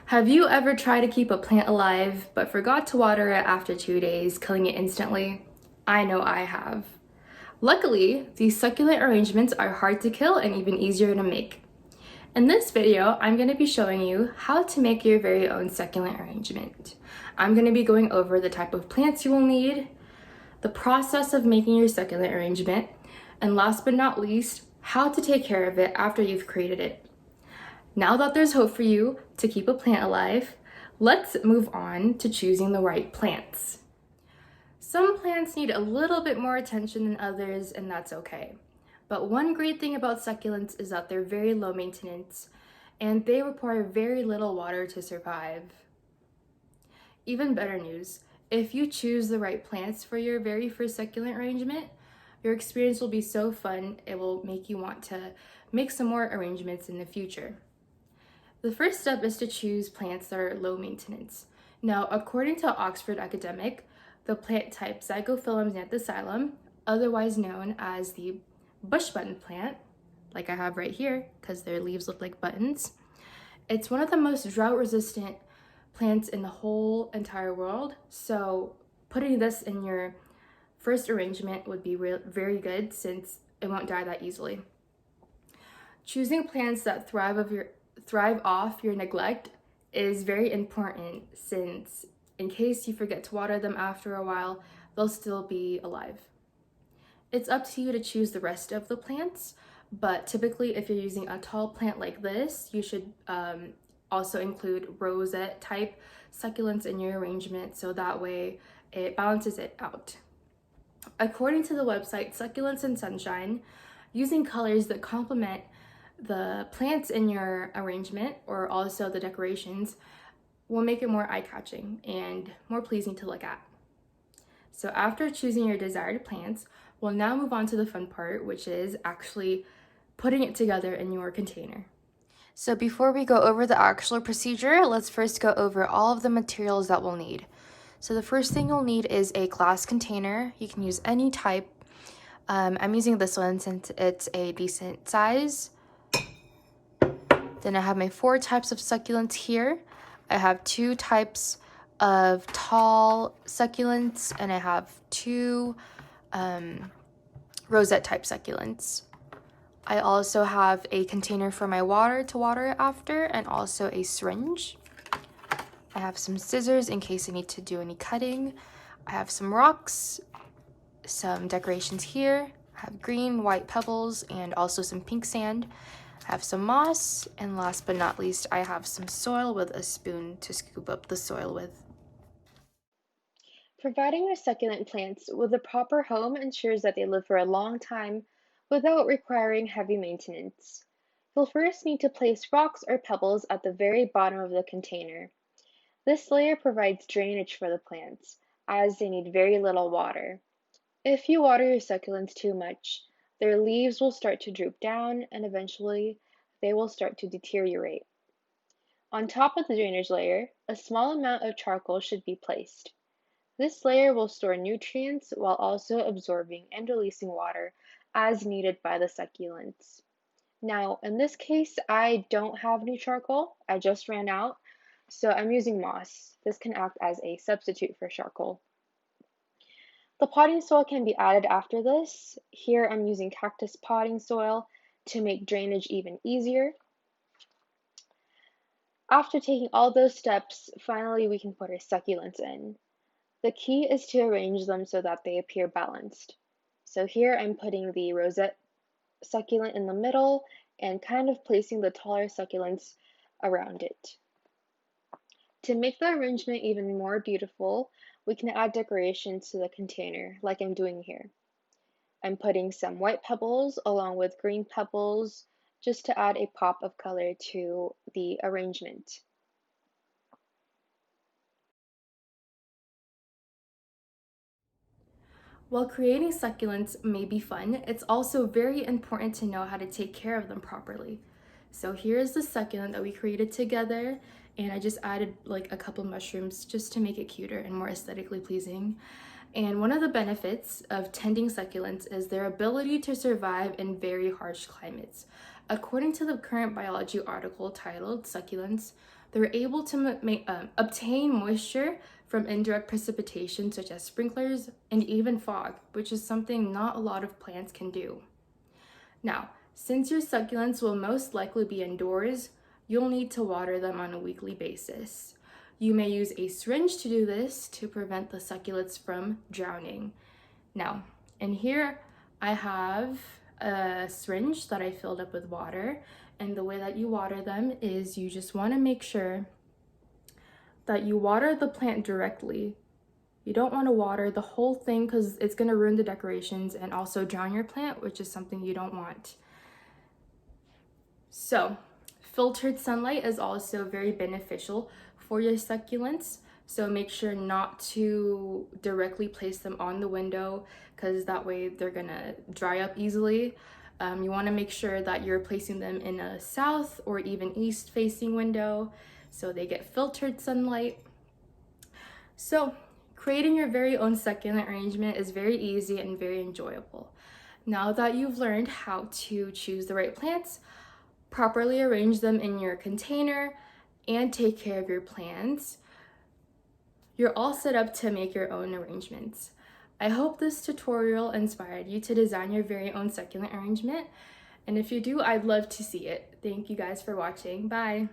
Have you ever tried to keep a plant alive but forgot to water it after 2 days, killing it instantly? I know I have. Luckily, these succulent arrangements are hard to kill and even easier to make. In this video, I'm going to be showing you how to make your very own succulent arrangement. I'm going to be going over the type of plants you will need, the process of making your succulent arrangement, and last but not least, how to take care of it after you've created it. Now that there's hope for you to keep a plant alive, let's move on to choosing the right plants. Some plants need a little bit more attention than others, and that's okay. But one great thing about succulents is that they're very low maintenance and they require very little water to survive. Even better news, if you choose the right plants for your very first succulent arrangement, your experience will be so fun, it will make you want to make some more arrangements in the future. The first step is to choose plants that are low maintenance. Now, according to Oxford Academic, the plant type Zygophyllum xanthocylum, otherwise known as the bush button plant, like I have right here because their leaves look like buttons, it's one of the most drought resistant plants in the whole entire world. So putting this in your first arrangement would be very good since it won't die that easily. Choosing plants that thrive off your neglect is very important since in case you forget to water them after a while, they'll still be alive. It's up to you to choose the rest of the plants, but typically if you're using a tall plant like this, you should also include rosette type succulents in your arrangement so that way it balances it out. According to the website Succulents and Sunshine, using colors that complement the plants in your arrangement or also the decorations will make it more eye-catching and more pleasing to look at. So after choosing your desired plants, we'll now move on to the fun part, which is actually putting it together in your container. So before we go over the actual procedure, let's first go over all of the materials that we'll need. So the first thing you'll need is a glass container. You can use any type. I'm using this one since it's a decent size. Then I have my 4 types of succulents here. I have 2 types of tall succulents, and I have 2 rosette type succulents. I also have a container for my water to water it after, and also a syringe. I have some scissors in case I need to do any cutting. I have some rocks, some decorations here. I have green, white pebbles, and also some pink sand. I have some moss, and last but not least, I have some soil with a spoon to scoop up the soil with. Providing your succulent plants with a proper home ensures that they live for a long time without requiring heavy maintenance. You'll first need to place rocks or pebbles at the very bottom of the container. This layer provides drainage for the plants, as they need very little water. If you water your succulents too much, their leaves will start to droop down and eventually they will start to deteriorate. On top of the drainage layer, a small amount of charcoal should be placed. This layer will store nutrients while also absorbing and releasing water as needed by the succulents. Now, in this case, I don't have any charcoal. I just ran out, so I'm using moss. This can act as a substitute for charcoal. The potting soil can be added after this. Here I'm using cactus potting soil to make drainage even easier. After taking all those steps, finally we can put our succulents in. The key is to arrange them so that they appear balanced. So here I'm putting the rosette succulent in the middle and kind of placing the taller succulents around it. To make the arrangement even more beautiful, we can add decorations to the container, like I'm doing here. I'm putting some white pebbles along with green pebbles just to add a pop of color to the arrangement. While creating succulents may be fun, it's also very important to know how to take care of them properly. So here's the succulent that we created together, and I just added like a couple mushrooms just to make it cuter and more aesthetically pleasing. And one of the benefits of tending succulents is their ability to survive in very harsh climates. According to the current biology article titled Succulents, they're able to obtain moisture from indirect precipitation such as sprinklers and even fog, which is something not a lot of plants can do. Now, since your succulents will most likely be indoors, you'll need to water them on a weekly basis. You may use a syringe to do this to prevent the succulents from drowning. Now, in here, I have a syringe that I filled up with water, and the way that you water them is you just want to make sure that you water the plant directly. You don't want to water the whole thing because it's going to ruin the decorations and also drown your plant, which is something you don't want. So, filtered sunlight is also very beneficial for your succulents. So make sure not to directly place them on the window because that way they're gonna dry up easily. You wanna make sure that you're placing them in a south or even east facing window so they get filtered sunlight. So creating your very own succulent arrangement is very easy and very enjoyable. Now that you've learned how to choose the right plants, properly arrange them in your container, and take care of your plants, you're all set up to make your own arrangements. I hope this tutorial inspired you to design your very own succulent arrangement, and if you do, I'd love to see it. Thank you guys for watching. Bye!